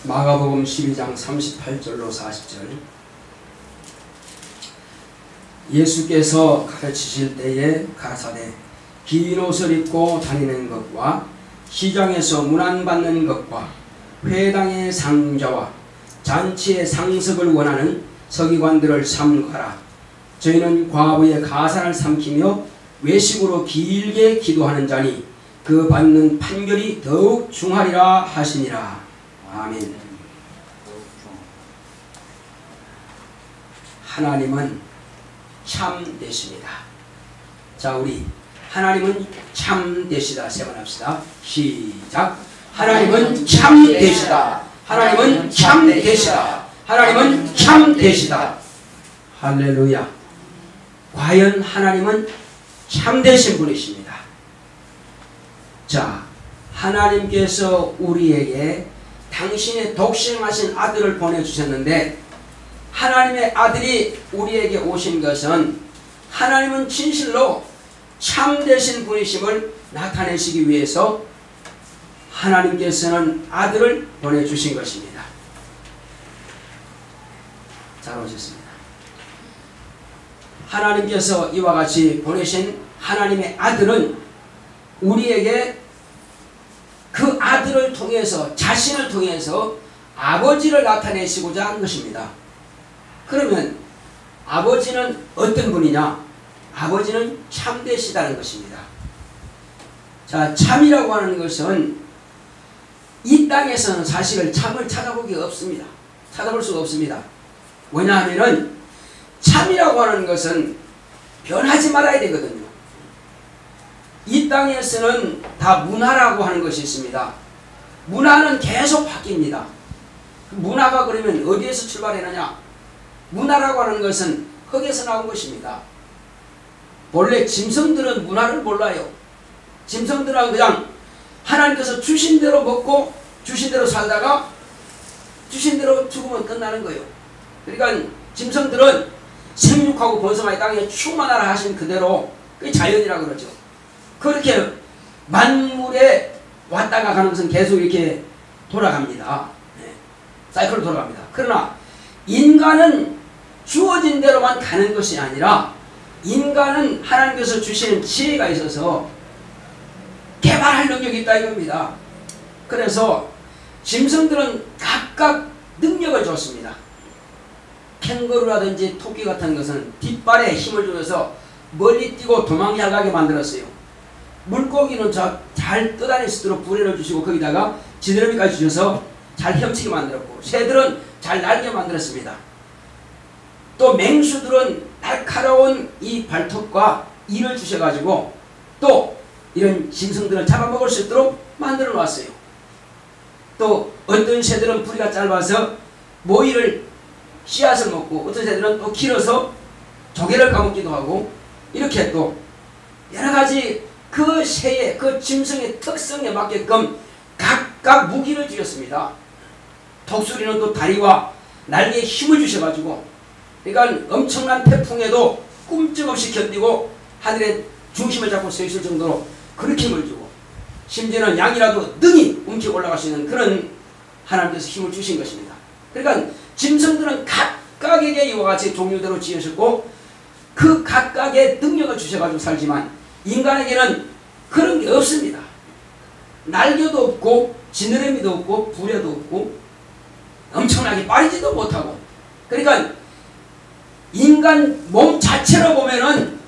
마가복음 12장 38절로 40절. 예수께서 가르치실 때에 가라사대 긴 옷을 입고 다니는 것과 시장에서 문안받는 것과 회당의 상자와 잔치의 상석을 원하는 서기관들을 삼가라. 저희는 과부의 가산을 삼키며 외식으로 길게 기도하는 자니 그 받는 판결이 더욱 중하리라 하시니라. 아멘. 하나님은 참되십니다. 자, 우리 하나님은 참되시다 세 번 합시다. 시작. 하나님은 참되시다. 하나님은 참되시다. 하나님은 참되시다. 할렐루야. 과연 하나님은 참되신 분이십니다. 자, 하나님께서 우리에게 당신의 독생하신 아들을 보내주셨는데, 하나님의 아들이 우리에게 오신 것은 하나님은 진실로 참되신 분이심을 나타내시기 위해서 하나님께서는 아들을 보내주신 것입니다. 잘 오셨습니다. 하나님께서 이와 같이 보내신 하나님의 아들은 우리에게 그 아들을 통해서, 자신을 통해서 아버지를 나타내시고자 한 것입니다. 그러면 아버지는 어떤 분이냐? 아버지는 참되시다는 것입니다. 자, 참이라고 하는 것은 이 땅에서는 사실 참을 찾아보기가 없습니다. 찾아볼 수가 없습니다. 왜냐하면 참이라고 하는 것은 변하지 말아야 되거든요. 이 땅에서는 다 문화라고 하는 것이 있습니다. 문화는 계속 바뀝니다. 문화가 그러면 어디에서 출발했느냐? 문화라고 하는 것은 흙에서 나온 것입니다. 본래 짐승들은 문화를 몰라요. 짐승들은 그냥 하나님께서 주신 대로 먹고 주신 대로 살다가 주신 대로 죽으면 끝나는 거예요. 그러니까 짐승들은 생육하고 번성하여 땅에 충만하라 하신 그대로, 그게 자연이라고 그러죠. 그렇게 만물에 왔다가 가는 것은 계속 이렇게 돌아갑니다. 네. 사이클로 돌아갑니다. 그러나 인간은 주어진 대로만 가는 것이 아니라 인간은 하나님께서 주시는 지혜가 있어서 개발할 능력이 있다 이겁니다. 그래서 짐승들은 각각 능력을 줬습니다. 캥거루라든지 토끼 같은 것은 뒷발에 힘을 주어서 멀리 뛰고 도망 잘 가게 만들었어요. 물고기는 잘 떠다닐 수 있도록 부레를 주시고 거기다가 지느러미까지 주셔서 잘 헤엄치게 만들었고, 새들은 잘 날게 만들었습니다. 또 맹수들은 날카로운 이 발톱과 이를 주셔가지고 또 이런 짐승들을 잡아먹을 수 있도록 만들어 놨어요. 또 어떤 새들은 부리가 짧아서 모이를 씨앗을 먹고, 어떤 새들은 또 길어서 조개를 까먹기도 하고, 이렇게 또 여러가지 그 새의, 그 짐승의 특성에 맞게끔 각각 무기를 주셨습니다. 독수리는 또 다리와 날개에 힘을 주셔가지고, 그러니까 엄청난 태풍에도 꿈쩍없이 견디고 하늘의 중심을 잡고 서 있을 정도로 그렇게 힘을 주고, 심지어는 양이라도 능히 움켜 올라갈 수 있는 그런 하나님께서 힘을 주신 것입니다. 그러니까 짐승들은 각각에게 이와 같이 종류대로 지으셨고 그 각각의 능력을 주셔가지고 살지만, 인간에게는 그런 게 없습니다. 날개도 없고 지느러미도 없고 부려도 없고 엄청나게 빠르지도 못하고, 그러니까 인간 몸 자체로 보면은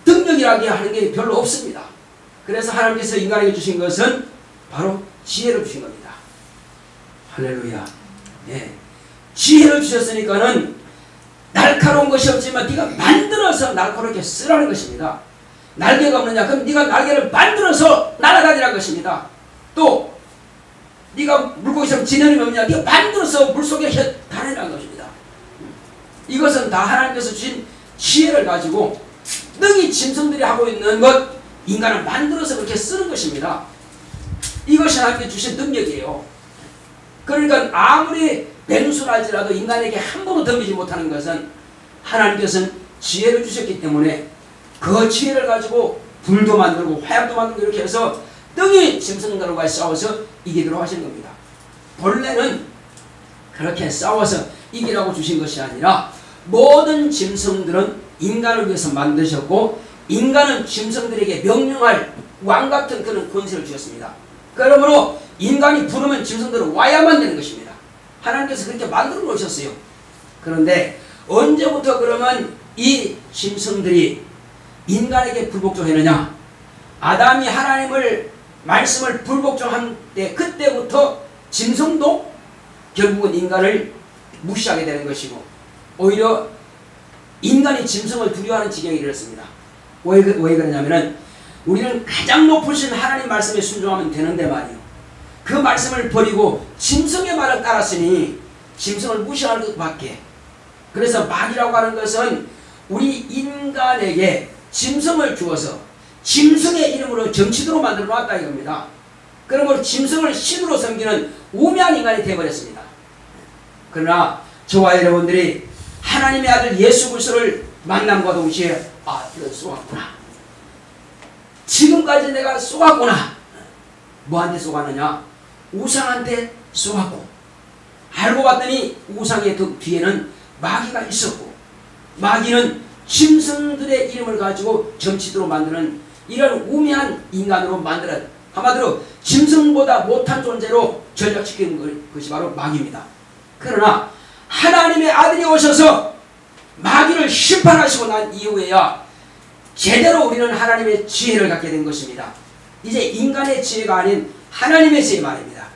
능력이라고 하는 게 별로 없습니다. 그래서 하나님께서 인간에게 주신 것은 바로 지혜를 주신 겁니다. 할렐루야. 네. 지혜를 주셨으니까는 날카로운 것이 없지만 네가 만들어서 날카롭게 쓰라는 것입니다. 날개가 없느냐? 그럼 네가 날개를 만들어서 날아다니라는 것입니다. 또 네가 물고기처럼 지느러미 없느냐? 네가 만들어서 물속에 다니라는 것입니다. 이것은 다 하나님께서 주신 지혜를 가지고 능히 짐승들이 하고 있는 것, 인간을 만들어서 그렇게 쓰는 것입니다. 이것이 하나님께 주신 능력이에요. 그러니까 아무리 맹수랄지라도 인간에게 한 번도 덤비지 못하는 것은 하나님께서는 지혜를 주셨기 때문에 그 지혜를 가지고 불도 만들고 화약도 만들고 이렇게 해서 능히 짐승들과 싸워서 이기도록 하시는 겁니다. 본래는 그렇게 싸워서 이기라고 주신 것이 아니라 모든 짐승들은 인간을 위해서 만드셨고 인간은 짐승들에게 명령할 왕같은 그런 권세를 주셨습니다. 그러므로 인간이 부르면 짐승들은 와야만 되는 것입니다. 하나님께서 그렇게 만들어 놓으셨어요. 그런데 언제부터 그러면 이 짐승들이 인간에게 불복종했느냐? 아담이 하나님을 말씀을 불복종한 때 그때부터 짐승도 결국은 인간을 무시하게 되는 것이고 오히려 인간이 짐승을 두려워하는 지경에 이르렀습니다. 왜 그러냐면은 우리는 가장 높으신 하나님 말씀에 순종하면 되는데 말이요. 그 말씀을 버리고 짐승의 말을 따랐으니 짐승을 무시하는 것밖에. 그래서 마귀라고 하는 것은 우리 인간에게 짐승을 주어서 짐승의 이름으로 정치도로 만들어 놨다 이겁니다. 그러므로 짐승을 신으로 섬기는 우매한 인간이 되어버렸습니다. 그러나 저와 여러분들이 하나님의 아들 예수 그리스도를 만남과 동시에 이건 쏘았구나. 지금까지 내가 쏘았구나. 뭐한테 쏘았느냐? 우상한테 쏘았고 알고 봤더니 우상의 그 뒤에는 마귀가 있었고 마귀는 짐승들의 이름을 가지고 점치도로 만드는 이런 우매한 인간으로 만들어 한마디로 짐승보다 못한 존재로 전락시키는 것이 바로 마귀입니다. 그러나 하나님의 아들이 오셔서 마귀를 심판하시고 난 이후에야 제대로 우리는 하나님의 지혜를 갖게 된 것입니다. 이제 인간의 지혜가 아닌 하나님의 지혜 말입니다.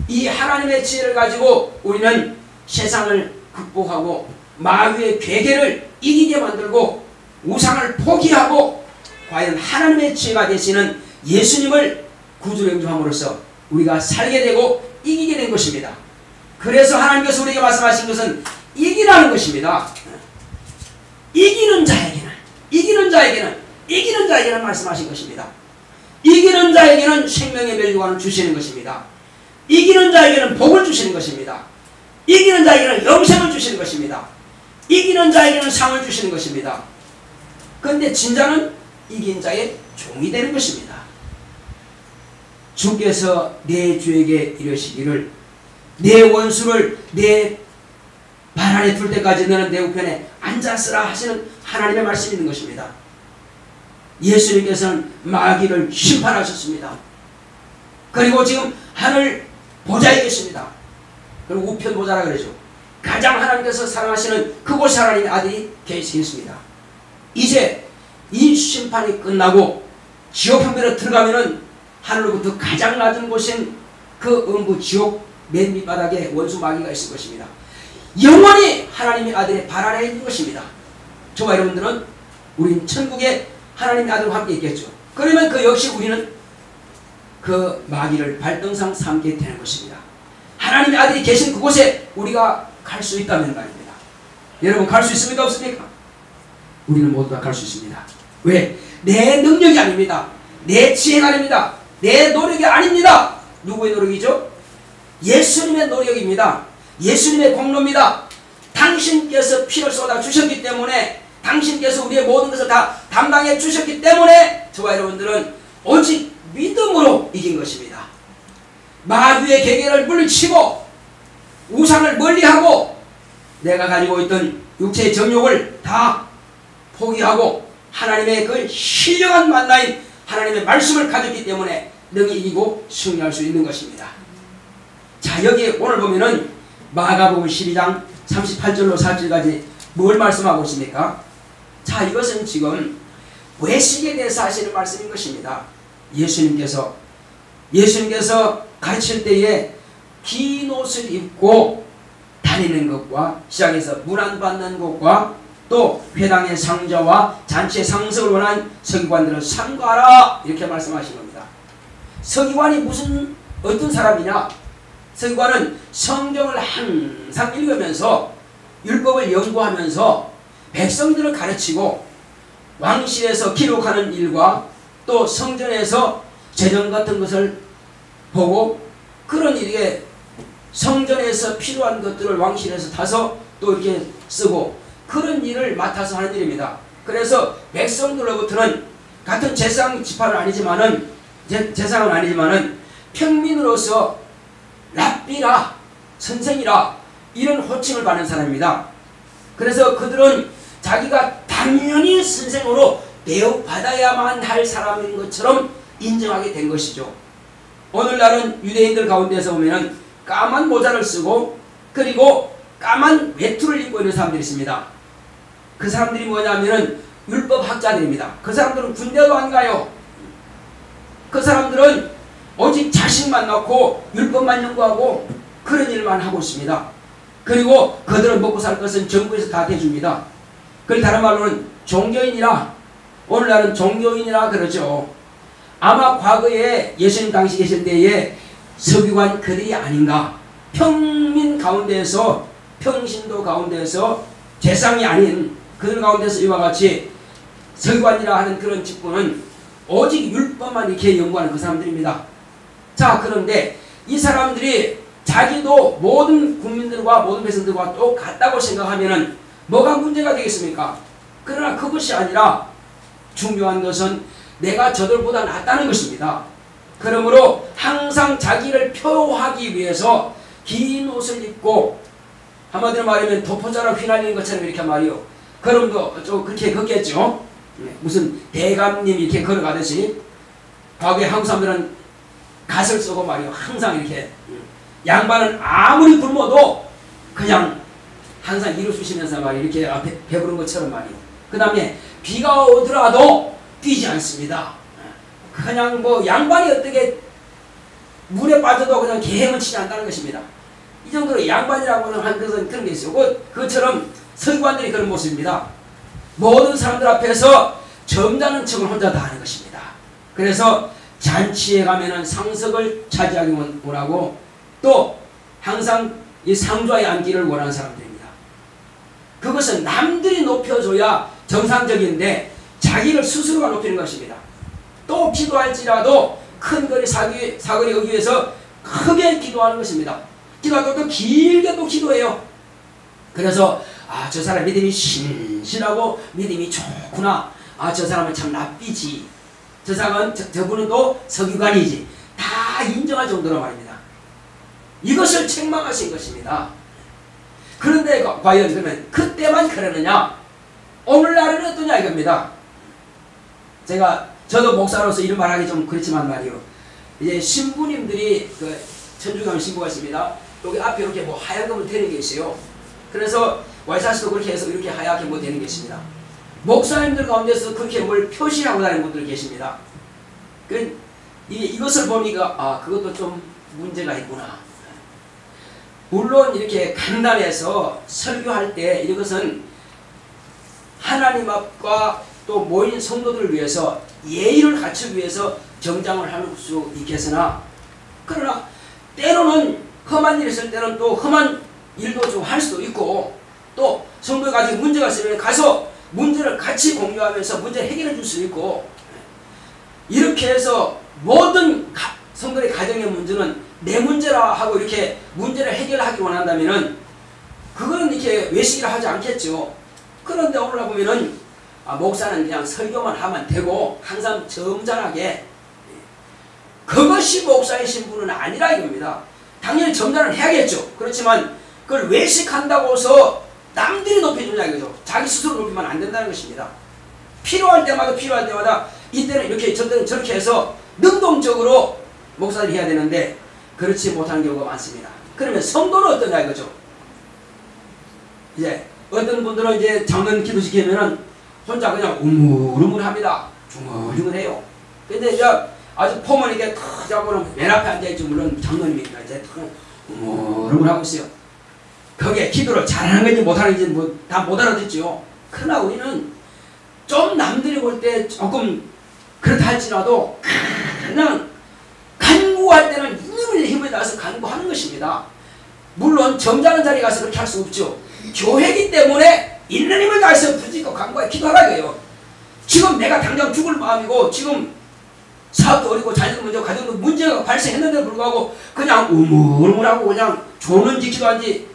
이 하나님의 지혜를 가지고 우리는 세상을 극복하고 마귀의 괴계를 이기게 만들고 우상을 포기하고 과연 하나님의 지혜가 되시는 예수님을 구주로 영접함으로써 우리가 살게 되고 이기게 된 것입니다. 그래서 하나님께서 우리에게 말씀하신 것은 이기라는 것입니다. 이기는 자에게는 말씀하신 것입니다. 이기는 자에게는 생명의 멸류관을 주시는 것입니다. 이기는 자에게는 복을 주시는 것입니다. 이기는 자에게는 영생을 주시는 것입니다. 이기는 자에게는 상을 주시는 것입니다. 그런데 진자는 이긴 자의 종이 되는 것입니다. 주께서 내 주에게 이르시기를 내 원수를 내 발 안에 둘 때까지 너는 내 우편에 앉았으라 하시는 하나님의 말씀이 있는 것입니다. 예수님께서는 마귀를 심판하셨습니다. 그리고 지금 하늘 보좌에 계십니다. 그리고 우편 보좌라 그러죠. 가장 하나님께서 사랑하시는 그곳에 하나님의 아들이 계시겠습니다. 이제 이 심판이 끝나고 지옥 형벌에 들어가면은 하늘로부터 가장 낮은 곳인 그 음부 지옥 맨 밑바닥에 원수 마귀가 있을 것입니다. 영원히 하나님의 아들의 발 아래에 있는 것입니다. 저와 여러분들은 우린 천국에 하나님의 아들과 함께 있겠죠. 그러면 그 역시 우리는 그 마귀를 발등상 삼게 되는 것입니다. 하나님의 아들이 계신 그곳에 우리가 갈 수 있다는 말입니다. 여러분 갈 수 있습니까? 없습니까? 우리는 모두 다 갈 수 있습니다. 왜? 내 능력이 아닙니다. 내 지혜가 아닙니다. 내 노력이 아닙니다. 누구의 노력이죠? 예수님의 노력입니다. 예수님의 공로입니다. 당신께서 피를 쏟아 주셨기 때문에 당신께서 우리의 모든 것을 다 담당해 주셨기 때문에 저와 여러분들은 오직 믿음으로 이긴 것입니다. 마귀의 계계를 물리치고 우상을 멀리하고 내가 가지고 있던 육체의 정욕을 다 포기하고 하나님의 그 신령한 만나인 하나님의 말씀을 가졌기 때문에 능히 이기고 승리할 수 있는 것입니다. 자, 여기 오늘 보면은 마가복음 12장 38절로 40절까지 뭘 말씀하고 있습니까? 자, 이것은 지금 외식에 대해서 하시는 말씀인 것입니다. 예수님께서 가르칠 때에 긴 옷을 입고 다니는 것과 시장에서 물 안 받는 것과 또 회당의 상자와 잔치의 상석을 원한 서기관들은 삼가하라 이렇게 말씀하신 겁니다. 서기관이 어떤 사람이냐? 서기관은 성경을 항상 읽으면서 율법을 연구하면서 백성들을 가르치고 왕실에서 기록하는 일과 또 성전에서 재정 같은 것을 보고 그런 일에 성전에서 필요한 것들을 왕실에서 타서 또 이렇게 쓰고 그런 일을 맡아서 하는 일입니다. 그래서 백성들로부터는 같은 제사장 지파는 아니지만은 제사장은 아니지만은 평민으로서 랍비라 선생이라 이런 호칭을 받는 사람입니다. 그래서 그들은 자기가 당연히 선생으로 대우받아야만 할 사람인 것처럼 인정하게 된 것이죠. 오늘날은 유대인들 가운데서 보면은 까만 모자를 쓰고 그리고 까만 외투를 입고 있는 사람들이 있습니다. 그 사람들이 뭐냐면은 율법학자들입니다. 그 사람들은 군대도 안 가요. 그 사람들은 오직 자식만 낳고 율법만 연구하고 그런 일만 하고 있습니다. 그리고 그들은 먹고 살 것은 정부에서 다 대줍니다. 그걸 다른 말로는 종교인이라, 오늘날은 종교인이라 그러죠. 아마 과거에 예수님 당시 계실 때에 서기관 그들이 아닌가. 평민 가운데에서, 평신도 가운데에서 재상이 아닌 그들 가운데서 이와 같이 서기관이라 하는 그런 직분은 오직 율법만 이렇게 연구하는 그 사람들입니다. 자, 그런데 이 사람들이 자기도 모든 국민들과 모든 백성들과 똑같다고 생각하면은 뭐가 문제가 되겠습니까? 그러나 그것이 아니라 중요한 것은 내가 저들보다 낫다는 것입니다. 그러므로 항상 자기를 표하기 위해서 긴 옷을 입고 한마디로 말하면 도포자로 휘날리는 것처럼 이렇게 말이요. 걸음도 좀 그렇게 걷겠죠. 무슨 대감님 이렇게 걸어가듯이. 과거에 한국 사람들은 갓을 쓰고 말이요. 항상 이렇게. 양반은 아무리 굶어도 그냥 항상 이루 쑤시면서 말이요. 이렇게 배부른 것처럼 말이요. 그 다음에 비가 오더라도 뛰지 않습니다. 그냥 뭐 양반이 어떻게 물에 빠져도 그냥 개행을 치지 않는다는 것입니다. 이 정도로 양반이라고 하는 것은 그런 게 있어요. 그것처럼 서기관들이 그런 모습입니다. 모든 사람들 앞에서 점잖은 척을 혼자 다 하는 것입니다. 그래서 잔치에 가면은 상석을 차지하기 원하고 또 항상 이 상좌에 앉기를 원하는 사람들입니다. 그것은 남들이 높여줘야 정상적인데 자기를 스스로가 높이는 것입니다. 또 기도할지라도 큰 거리 사거리 오기 위해서 크게 기도하는 것입니다. 기도하고 또 길게 또 기도해요. 그래서 저 사람 믿음이 신실하고 믿음이 좋구나. 저 사람은 참 납비지. 저 사람은 저분은 또 서기관이지. 다 인정할 정도로 말입니다. 이것을 책망하신 것입니다. 그런데 과연 그러면 그때만 그러느냐? 오늘날은 어떠냐 이겁니다. 저도 목사로서 이런 말하기 좀 그렇지만 말이요. 이제 신부님들이 천주교 신부가 있습니다. 여기 앞에 이렇게 뭐 하얀 것을 대는 게 있어요. 그래서 와이사스도 그렇게 해서 이렇게 하얗게 뭐 되는 게 있습니다. 목사님들 가운데서 그렇게 뭘 표시하고 다니는 분들 계십니다. 이것을 보니까 그것도 좀 문제가 있구나. 물론 이렇게 간단해서 설교할 때 이것은 하나님 앞과 또 모인 성도들을 위해서 예의를 갖추기 위해서 정장을 할 수 있겠으나 그러나 때로는 험한 일이 있을 때는 또 험한 일도 좀 할 수도 있고 또 성도에 가지고 문제가 있으면 가서 문제를 같이 공유하면서 문제를 해결해 줄 수 있고 이렇게 해서 모든 성도의 가정의 문제는 내 문제라 하고 이렇게 문제를 해결하기 원한다면은 그거는 이렇게 외식이라 하지 않겠죠. 그런데 오늘 보면은 목사는 그냥 설교만 하면 되고 항상 점잖하게 그것이 목사의 신분은 아니라 이겁니다. 당연히 점잖을 해야겠죠. 그렇지만 그걸 외식한다고 해서 남들이 높여주냐 이거죠. 자기 스스로 높이면 안 된다는 것입니다. 필요할 때마다 이때는 이렇게 저때는 저렇게 해서 능동적으로 목사를 해야 되는데 그렇지 못하는 경우가 많습니다. 그러면 성도는 어떠냐 이거죠. 이제 어떤 분들은 이제 장로 기도시키면은 혼자 그냥 우물우물합니다. 중얼중얼해요. 근데 이제 아주 폼은 이렇게 탁 잡고는 맨 앞에 앉아있죠. 물론 장로님이니까 이제 우물우물하고 있어요. 거기에 기도를 잘하는 건지 못하는 건지 다 못 알아듣죠. 그러나 우리는 좀 남들이 볼 때 조금 그렇다 할지라도 그냥 간구할 때는 힘을 다해서 간구하는 것입니다. 물론 점잖은 자리에 가서 그렇게 할 수 없죠. 교회이기 때문에 있는 힘을 다해서 부지고 간구해 기도하라 이거예요. 지금 내가 당장 죽을 마음이고 지금 사업도 어리고 자녀도 문제고 가정도 문제가 발생했는데도 불구하고 그냥 우물우물하고 그냥 조는지 기도한지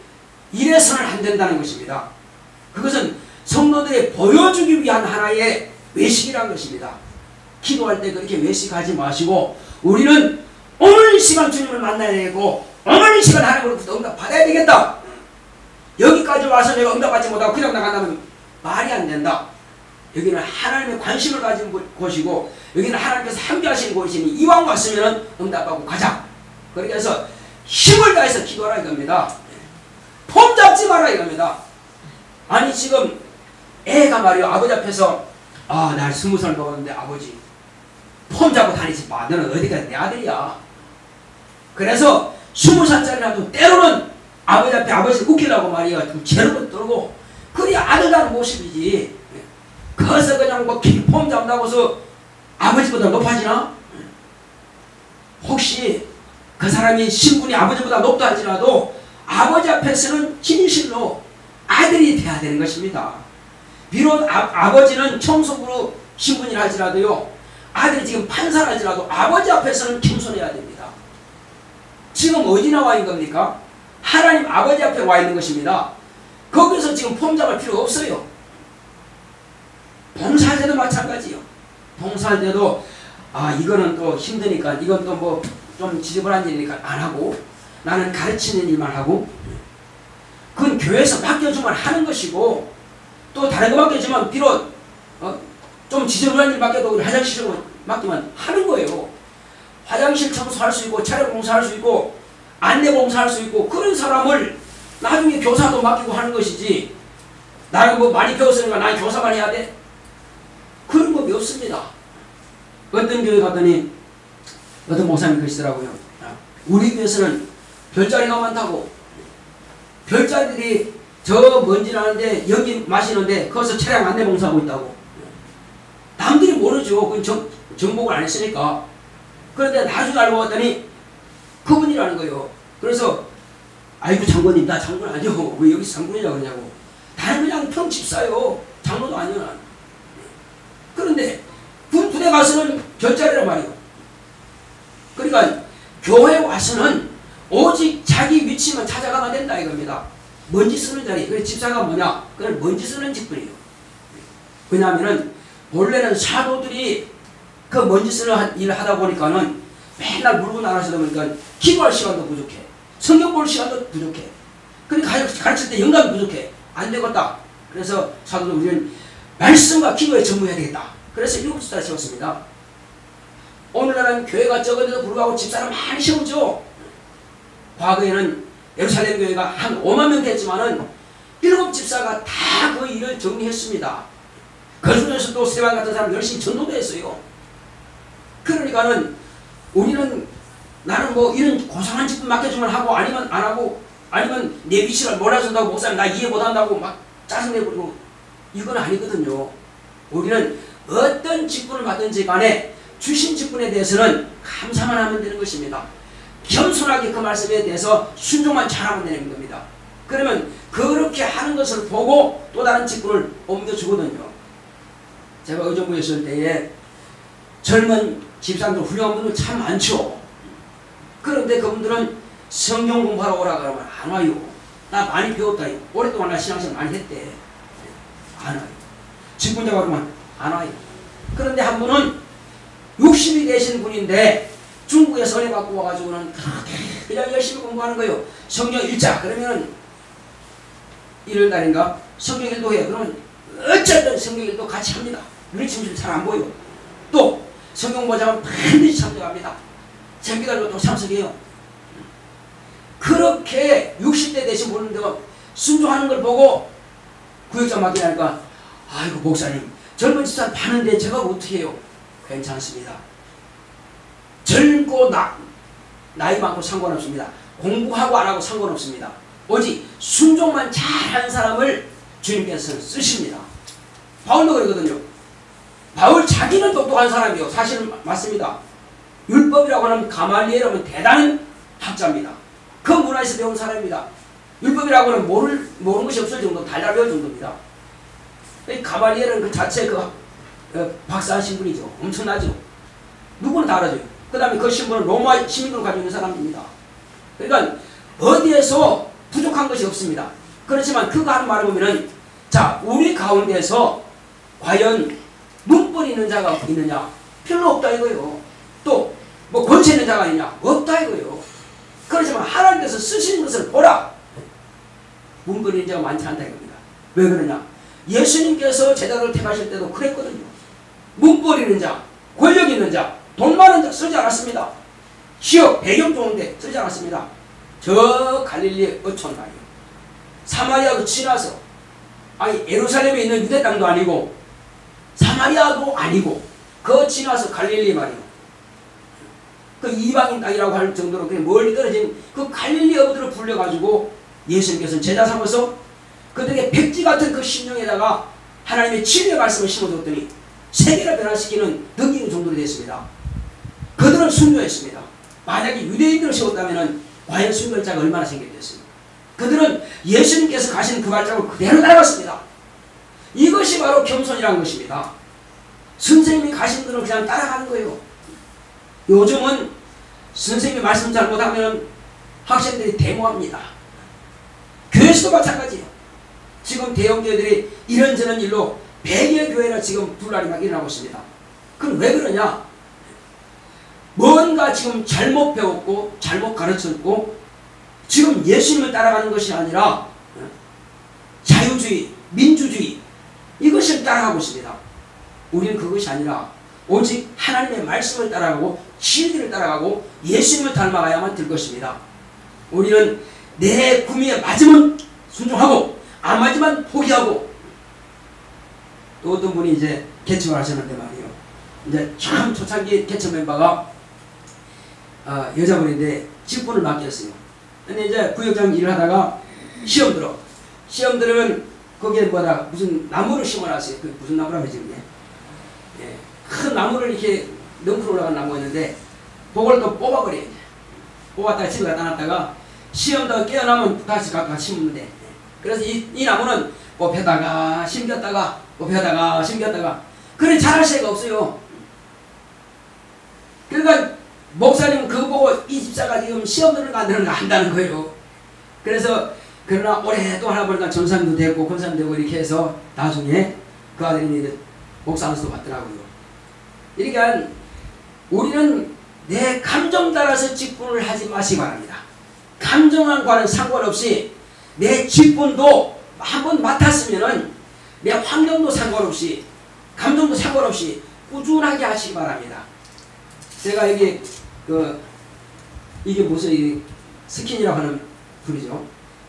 이래서는 안 된다는 것입니다. 그것은 성도들이 보여주기 위한 하나의 외식이라는 것입니다. 기도할 때 그렇게 외식하지 마시고 우리는 오늘 이 시간 주님을 만나야 되고 어머니 시간 하나님으로부터 응답받아야 되겠다. 여기까지 와서 내가 응답받지 못하고 그냥 나간다면 말이 안 된다. 여기는 하나님의 관심을 가진 곳이고 여기는 하나님께서 함께하시는 곳이니 이왕 왔으면 응답받고 가자. 그렇게 해서 힘을 다해서 기도하라 이겁니다. 폼 잡지 마라 이겁니다. 아니 지금 애가 말이요 아버지 앞에서 날 20살 먹었는데 아버지 폼 잡고 다니지 마. 너는 어디가 내 아들이야. 그래서 20살짜리라도 때로는 아버지 앞에 아버지 웃기려고 말이야 재롱을 떨고 그게 아들다는 모습이지. 그래서 그냥 폼 잡는다고 해서 아버지보다 높아지나? 혹시 그 사람이 신분이 아버지보다 높다 할지라도 아버지 앞에서는 진실로 아들이 돼야 되는 것입니다. 비록 아버지는 청소부로 신분이라 할지라도요 아들이 지금 판사라 할지라도 아버지 앞에서는 겸손해야 됩니다. 지금 어디 나와 있는 겁니까? 하나님 아버지 앞에 와 있는 것입니다. 거기서 지금 폼 잡을 필요가 없어요. 봉사할 때도 마찬가지요. 봉사할 때도 이거는 또 힘드니까 이건 또 뭐 좀 지저분한 일이니까 안 하고 나는 가르치는 일만 하고 그건 교회에서 맡겨주면 하는 것이고 또 다른 거 맡겨주면 비록 좀 지저분한 일 맡겨도 화장실을 맡기면 하는 거예요. 화장실 청소할 수 있고 차량 공사할 수 있고 안내 공사할 수 있고 그런 사람을 나중에 교사도 맡기고 하는 것이지 나는 뭐 많이 배웠으니까 난 교사만 해야 돼? 그런 법이 없습니다. 어떤 교회 갔더니 어떤 목사님이 그러시더라고요. 우리 교회에서는 별자리가 많다고 별자리들이 저 먼지 나는데 여기 마시는데 거기서 차량 안내 봉사하고 있다고. 남들이 모르죠. 그건 정복을 안 했으니까. 그런데 나중에 알고 봤더니 그분이라는 거예요. 그래서 아이고 장군님 나 장군 아니요. 왜 여기서 장군이라고 그러냐고. 나는 그냥 평집사요. 장로도 아니요. 난. 그런데 군부대 가서는 별자리란 말이에요. 그러니까 교회 와서는 오직 자기 위치만 찾아가면 된다 이겁니다. 먼지 쓰는 자리. 그래서 집사가 뭐냐? 그건 먼지 쓰는 직분이에요. 왜냐하면은 원래는 사도들이 그 먼지 쓰는 일을 하다 보니까는 맨날 물고 나가시다 보니까 기도할 시간도 부족해. 성경 볼 시간도 부족해. 그러니까 가르칠 때 영감이 부족해. 안 되겠다. 그래서 사도들 우리는 말씀과 기도에 전무해야 되겠다. 그래서 7집사를 세웠습니다. 오늘날은 교회가 적은데도 불구하고 집사를 많이 세우죠. 과거에는 예루살렘 교회가 한 5만 명 됐지만은 7집사가 다 그 일을 정리했습니다. 그 중에서도 스테반 같은 사람 열심히 전도도 했어요. 그러니까는 우리는 나는 뭐 이런 고상한 직분 맡겨주면 하고 아니면 안 하고 아니면 내 위치를 몰라준다고 목사님 나 이해 못한다고 막 짜증내고 이건 아니거든요. 우리는 어떤 직분을 맡든지 간에 주신 직분에 대해서는 감사만 하면 되는 것입니다. 겸손하게 그 말씀에 대해서 순종만 잘하면 되는 겁니다. 그러면 그렇게 하는 것을 보고 또 다른 직분을 옮겨주거든요. 제가 의정부에 있을 때에 젊은 집사님들 훌륭한 분들 참 많죠. 그런데 그분들은 성경 공부하러 오라 그러면 안 와요. 나 많이 배웠다. 오랫동안 나 신앙생활 많이 했대. 안 와요. 직분자가 그러면 안 와요. 그런데 한 분은 60이 되신 분인데 중국에서 은혜 받고 와가지고는 그냥 열심히 공부하는 거예요. 성경 읽자. 그러면 일요일날인가 성경 일도 해요. 그러면 어쨌든 성경 일도 같이 합니다. 눈이 지금 잘 안 보여. 또 성경 보자면 반드시 참석합니다. 새기달도 또 참석해요. 그렇게 60대 되신 분들 순종하는 걸 보고 구역장 맡기니까 아이고 목사님 젊은 집사 파는데 제가 어떻게 해요? 괜찮습니다. 젊고 나이 많고 상관없습니다. 공부하고 안 하고 상관없습니다. 오직 순종만 잘한 사람을 주님께서 쓰십니다. 바울도 그러거든요. 바울 자기는 똑똑한 사람이요. 사실은 맞습니다. 율법이라고 하는 가말리엘은 대단한 학자입니다. 그 문화에서 배운 사람입니다. 율법이라고 하는 모르는 것이 없을 정도 달달 배울 정도입니다. 가말리엘은 그 자체 박사하신 분이죠. 엄청나죠. 누구는 다 알아줘요. 그 다음에 그 신분은 로마 시민으로 가지고 있는 사람입니다. 그러니까 어디에서 부족한 것이 없습니다. 그렇지만 그가 하는 말을 보면은 자 우리 가운데서 과연 문벌 있는 자가 있느냐? 별로 없다 이거예요. 또 뭐 권세 있는 자가 있냐? 없다 이거예요. 그렇지만 하나님께서 쓰시는 것을 보라. 문벌이는 자가 많지 않다 이겁니다. 왜 그러냐? 예수님께서 제자들을 택하실 때도 그랬거든요. 문벌이는 자, 권력 있는 자, 돈 많은 자 쓰지 않았습니다. 취업, 배경 좋은데 쓰지 않았습니다. 저 갈릴리 어촌 말이에요. 사마리아도 지나서, 아니 예루살렘에 있는 유대 땅도 아니고 사마리아도 아니고 그 지나서 갈릴리 말이에요. 그 이방인 땅이라고 할 정도로 그냥 멀리 떨어진 그 갈릴리 어부들을 불려가지고 예수님께서는 제자 삼아서 그들에게 백지 같은 그 심령에다가 하나님의 진리의 말씀을 심어줬더니 세계를 변화시키는 능력의 정도로 됐습니다. 그들은 순교했습니다. 만약에 유대인들을 세웠다면 과연 순교할 자가 얼마나 생겼겠습니까? 그들은 예수님께서 가신 그 발자국을 그대로 따라갔습니다. 이것이 바로 겸손이라는 것입니다. 선생님이 가신 대로 그냥 따라가는 거예요. 요즘은 선생님이 말씀 잘못하면 학생들이 데모합니다. 교회에서도 마찬가지예요. 지금 대형교회들이 이런저런 일로 100여 교회나 지금 분란이 막 일어나고 있습니다. 그럼 왜 그러냐? 뭔가 지금 잘못 배웠고 잘못 가르쳤고 지금 예수님을 따라가는 것이 아니라 자유주의, 민주주의 이것을 따라가고 있습니다. 우리는 그것이 아니라 오직 하나님의 말씀을 따라가고 진리를 따라가고 예수님을 닮아가야만 될 것입니다. 우리는 내 구미에 맞으면 순종하고 안 맞으면 포기하고. 또 어떤 분이 이제 개척을 하셨는데 말이에요. 이제 참 초창기 개척 멤버가 여자분인데 직분을 맡겼어요. 근데 이제 구역장 일을 하다가 시험 들으면 거기에 뭐다 무슨 나무를 심어놨어요. 그 무슨 나무라고 하지 그게? 예, 큰 나무를 이렇게 넝쿨 올라간 나무였는데 그걸 또 뽑아버려요. 뽑았다가 집에 갖다 놨다가 시험다가 깨어나면 다시 갖다 심으면 돼. 그래서 이 나무는 뽑혀다가 심겼다가 뽑혀다가 심겼다가 그래 잘할 새가 없어요. 그러니까 목사님은 그거 보고 이 집사가 지금 시험 들을 만드는 거 안다는 거예요. 그래서 그러나 올해 또 하나 보니까 전사님도 되고 권사님도 되고 이렇게 해서 나중에 그 아들이 목사 안수도 받더라고요. 그러니까 우리는 내 감정 따라서 직분을 하지 마시기 바랍니다. 감정과는 상관없이 내 직분도 한번 맡았으면은 내 환경도 상관없이 감정도 상관없이 꾸준하게 하시기 바랍니다. 제가 여기 이게 무슨 스킨이라고 하는 불이죠.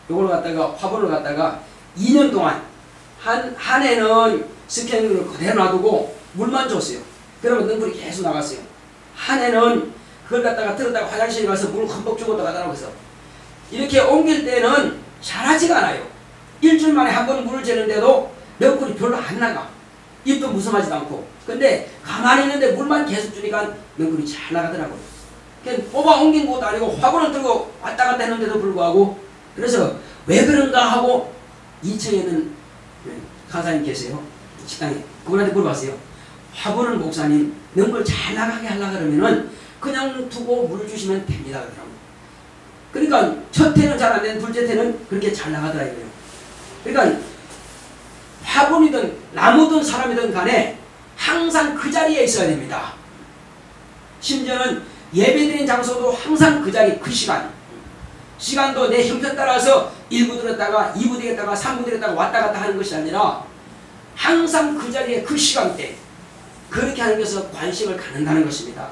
요걸 갖다가 화분을 갖다가 2년 동안 한 해는 스킨을 그대로 놔두고 물만 줬어요. 그러면 능물이 계속 나갔어요. 한 해는 그걸 갖다가 들었다가 화장실에 가서 물 흠뻑 주고 또 가더라고요. 그래서 이렇게 옮길 때는 잘하지가 않아요. 일주일 만에 한 번 물을 재는데도 능물이 별로 안 나가. 입도 무성하지도 않고. 근데 가만히 있는데 물만 계속 주니까 능물이 잘 나가더라고요. 그냥 뽑아 옮긴 것도 아니고 화분을 들고 왔다 갔다 했는데도 불구하고. 그래서 왜 그런가 하고 2층에는 간사님 계세요. 식당에. 그분한테 물어봤어요. 화분을 목사님 능물 잘 나가게 하려고 그러면은 그냥 두고 물 주시면 됩니다. 그러더라고요. 그러니까 첫 해는 잘 안 되는 둘째 해는 그렇게 잘 나가더라 이거예요. 그러니까 화분이든 나무든 사람이든 간에 항상 그 자리에 있어야 됩니다. 심지어는 예배드린 장소도 항상 그 자리, 그 시간도 내 형편 따라서 1부 들었다가 2부 되겠다가 3부 되겠다가 왔다 갔다 하는 것이 아니라 항상 그 자리에 그 시간대 그렇게 하는 것에서 관심을 갖는다는 것입니다.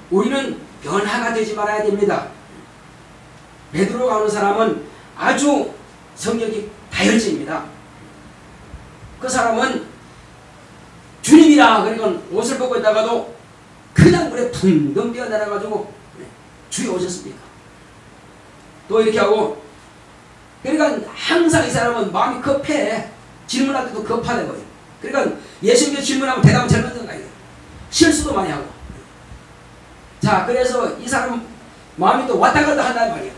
우리는 변화가 되지 말아야 됩니다. 베드로가 하는 사람은 아주 성격이 다혈질입니다. 그 사람은 주님이라 그러니까 옷을 벗고 있다가도 그냥 물에 붕덩 뛰어내려가지고 주에 오셨습니까? 또 이렇게 하고 그러니까 항상 이 사람은 마음이 급해. 질문할 때도 급하다는 거예요. 그러니까 예수님께 질문하면 대답은 잘 못한다 이거예요. 실수도 많이 하고. 자, 그래서 이 사람 마음이 또 왔다 갔다 한단 말이에요.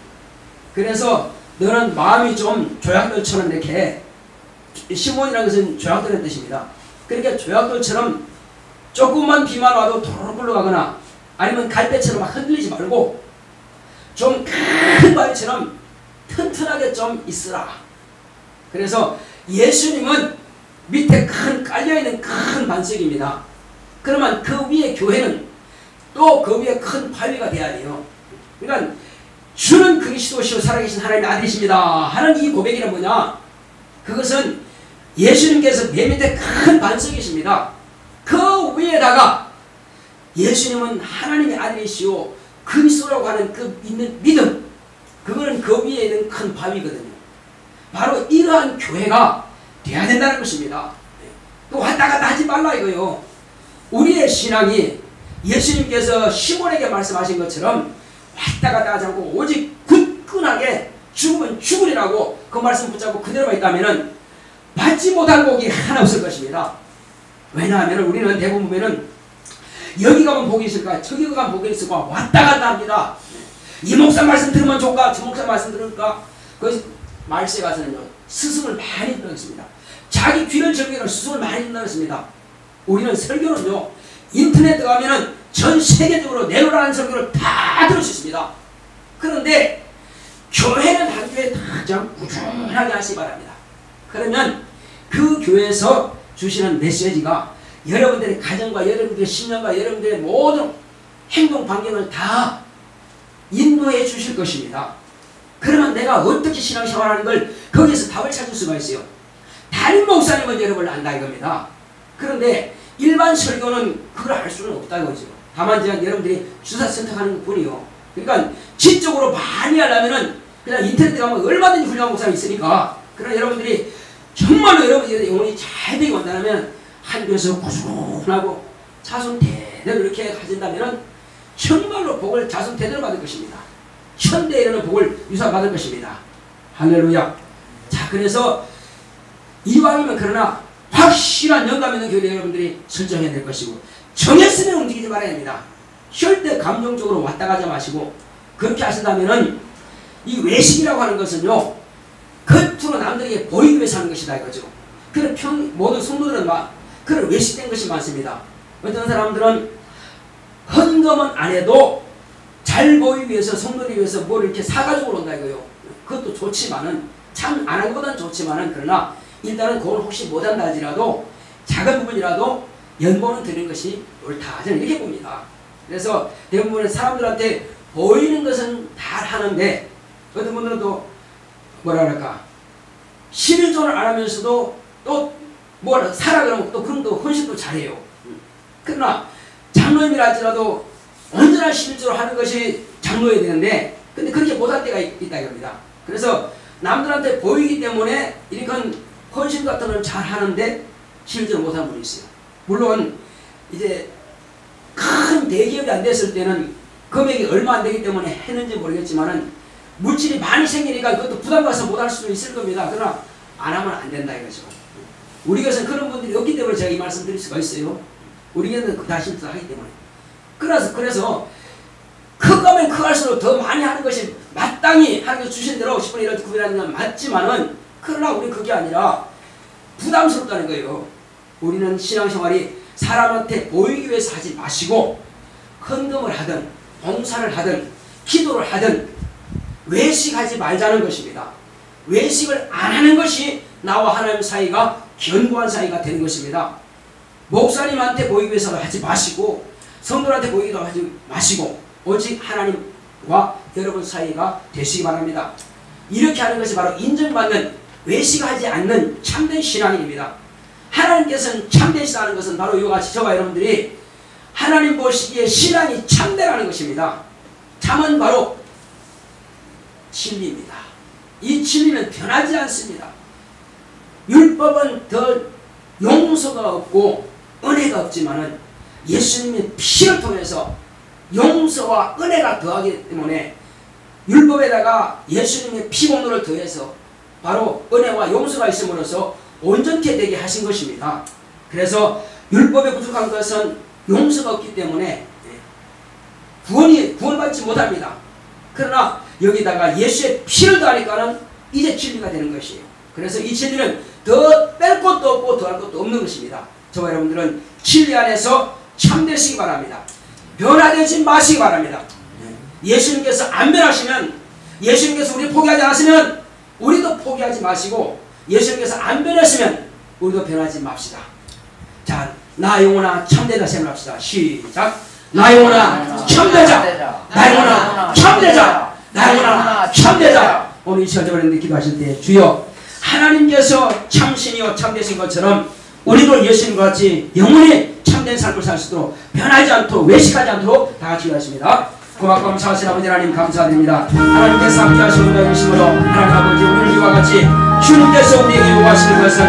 그래서 너는 마음이 좀 조약돌처럼 이렇게 시몬이라는 것은 조약돌의 뜻입니다. 그러니까 조약돌처럼 조금만 비만 와도 도로로 굴러가거나 아니면 갈대처럼 막 흔들리지 말고 좀 큰 바위처럼 튼튼하게 좀 있으라. 그래서 예수님은 밑에 큰 깔려있는 큰 반석입니다. 그러면 그 위에 교회는 또 그 위에 큰 바위가 돼야 돼요. 그러니까 주는 그리스도시요 살아계신 하나님의 아들이십니다 하는 이 고백이란 뭐냐? 그것은 예수님께서 맨 밑에 큰 반석이십니다. 그 위에다가 예수님은 하나님의 아들이시오 그리스도라고 하는 그 있는 믿음, 그거는 그 위에 있는 큰 바위거든요. 바로 이러한 교회가 돼야 된다는 것입니다. 또 왔다 갔다 하지 말라 이거요. 우리의 신앙이 예수님께서 시몬에게 말씀하신 것처럼 왔다 갔다 하지 않고 오직 굳건하게 죽으면 죽으리라고 그 말씀 붙잡고 그대로만 있다면 받지 못할 복이 하나 없을 것입니다. 왜냐하면 우리는 대부분 보면은 여기 가면 복이 있을까 저기 가면 복이 있을까 왔다 갔다 합니다. 이 목사 말씀 들으면 좋을까 저 목사 말씀 들을까. 그 말세에 가서는요 스승을 많이 들었습니다. 자기 귀를 즐기는 스승을 많이 들었습니다. 우리는 설교는요 인터넷 들어가면은 전 세계적으로 내놓으라는 설교를 다 들을 수 있습니다. 그런데 교회는 한 교회 다 그냥 꾸준하게 하시기 바랍니다. 그러면 그 교회에서 주시는 메시지가 여러분들의 가정과 여러분들의 신념과 여러분들의 모든 행동 반경을 다 인도해 주실 것입니다. 그러면 내가 어떻게 신앙생활하는 걸 거기에서 답을 찾을 수가 있어요. 담임 목사님은 여러분을 안다 이겁니다. 그런데 일반 설교는 그걸 할 수는 없다 이거죠. 다만 제가 여러분들이 주사 선택하는 것 뿐이요. 그러니까 지적으로 많이 하려면은 그냥 인터넷에 가면 얼마든지 훌륭한 목사가 있으니까. 그러나 여러분들이 정말로 여러분들이 영혼이 잘 되기 원한다면 한 교회에서 꾸준하고 자손 대대로 이렇게 가진다면은 정말로 복을 자손 대대로 받을 것입니다. 현대에 이르는 복을 유산받을 것입니다. 할렐루야. 자, 그래서 이왕이면 그러나 확실한 영감 있는 교회 여러분들이 설정해야 될 것이고 정했으면 움직이지 말아야 합니다. 절대 감정적으로 왔다 가지 마시고 그렇게 하신다면은 이 외식이라고 하는 것은요 겉으로 남들에게 보이기 위해서 하는 것이다 이거죠. 그런 모든 성도들은 막 그런 외식된 것이 많습니다. 어떤 사람들은 헌금은 안 해도 잘 보이기 위해서 성도를 위해서 뭘 이렇게 사가지고 온다 이거요. 그것도 좋지만은 참 안 한 것보다는 좋지만은 그러나 일단은 그걸 혹시 못한다 하지라도 작은 부분이라도 연봉은 드리는 것이 옳다 저는 이렇게 봅니다. 그래서 대부분의 사람들한테 보이는 것은 다 하는데 어떤 분들은 또 뭐라 그럴까 11조를 안 하면서도 또 뭐라 사라 그러면 또 그런 또 헌신도 잘해요. 그러나 장로님이라 할지라도 언제나 11조를 하는 것이 장로여야 되는데 근데 그렇게 못할 때가 있다 이겁니다. 그래서 남들한테 보이기 때문에 이렇게 헌신 같은 걸 잘 하는데 11조를 못하는 분이 있어요. 물론 이제 큰 대기업이 안 됐을 때는 금액이 얼마 안 되기 때문에 했는지 모르겠지만은 물질이 많이 생기니까 그것도 부담가서 못할 수도 있을 겁니다. 그러나 안 하면 안 된다 이거죠. 우리 교회에서는 그런 분들이 없기 때문에 제가 이 말씀 드릴 수가 있어요. 우리 교회는 그 다심도 하기 때문에. 그래서 크가면 크갈수록 더 많이 하는 것이 마땅히 하나님께서 주신 대로 10분의 1을 구별하는 건 맞지만은 그러나 우리 그게 아니라 부담스럽다는 거예요. 우리는 신앙생활이 사람한테 보이기 위해서 하지 마시고 헌금을 하든 봉사를 하든 기도를 하든 외식하지 말자는 것입니다. 외식을 안 하는 것이 나와 하나님 사이가 견고한 사이가 되는 것입니다. 목사님한테 보이기 위해서 하지 마시고 성도한테 보이기도 하지 마시고 오직 하나님과 여러분 사이가 되시기 바랍니다. 이렇게 하는 것이 바로 인정받는 외식하지 않는 참된 신앙인입니다. 하나님께서는 참된 신앙하는 것은 바로 이와 같이 저와 여러분들이 하나님 보시기에 신앙이 참되라는 것입니다. 참은 바로 진리입니다. 이 진리는 변하지 않습니다. 율법은 더 용서가 없고 은혜가 없지만은 예수님의 피를 통해서 용서와 은혜가 더하기 때문에 율법에다가 예수님의 피 공로를 더해서 바로 은혜와 용서가 있음으로써 온전케 되게 하신 것입니다. 그래서 율법에 부족한 것은 용서가 없기 때문에 구원받지 못합니다. 그러나 여기다가 예수의 피를 더하니까는 이제 진리가 되는 것이에요. 그래서 이 진리는 더 뺄 것도 없고 더할 것도 없는 것입니다. 저와 여러분들은 진리 안에서 참되시기 바랍니다. 변화되지 마시기 바랍니다. 예수님께서 안 변하시면 예수님께서 우리 포기하지 않았으면 우리도 포기하지 마시고 예수님께서 안 변했으면 우리도 변하지 맙시다. 자, 나 영혼아 참되자 세문합시다. 시작. 나 영혼아 참되자. 나 영혼아 참되자. 나 영혼아 참되자. 오늘 이 시간 저번에 기도하실 때 주여 하나님께서 참신이요 참되신 것처럼 우리도 예수님과 같이 영원히 참된 삶을 살 수 있도록 변하지 않도록 외식하지 않도록 다 같이 기도하십니다. 고맙고 감사하신 아버지 하나님 감사드립니다. 하나님께서 함께하시고 은혜주심으로 하나님 아버지 오늘 이와 같이 주님께서 우리에게 요구하시는 것은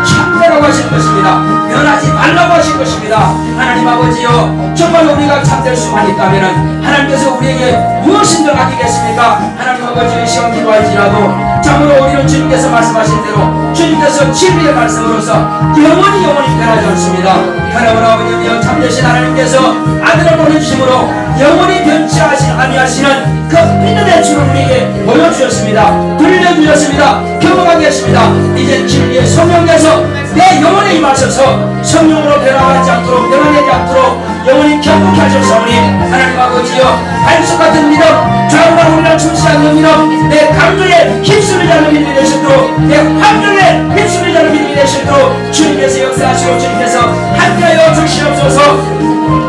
참되라고 하시는 것입니다. 변하지 말라고 하시는 것입니다. 하나님 아버지여 정말 우리가 참될 수만 있다면 하나님께서 우리에게 무엇을 더 맡기겠습니까? 하나님 아버지 시험 기도할지라도 참으로 우리는 주님께서 말씀하신 대로 주님께서 진리의 말씀으로서 영원히 변하지 않습니다. 하나님 아버지여 참되신 하나님께서 아들을 보내주심으로 영원히 변치 아니하시는 그 믿음의 주를 우리에게 보여주셨습니다. 들려주셨습니다. 경험하게 했습니다. 이제 진리의 성령께서 내 영혼에 임하셔서 성령으로 변화하지 않도록 변화되지 않도록 영원히 경고케 하셨사오니 하나님 아버지여 반석 같은 믿음 좌우가 우리를 충치 않는 믿음 내 감정에 힘쓰지 않는 믿음이 되시도록 내 환경에 힘쓰지 않는 믿음이 되시도록 주님께서 역사하시고 주님께서 함께하여 주시옵소서.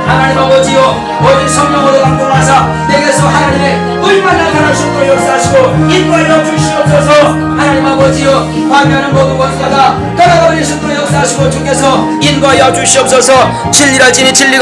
하나님 아버지여 오직 성령으로 감동하사 내게서 하나님의 의만 나타날 수 있도록 역사하시고 인도하여 주시옵소서. 하나님 아버지여 파괴하는 모든 원수가 다 떠나가버릴 수 있도록 역사하시고 주께서 인도하여 주시옵소서. 진리라 지니 진리가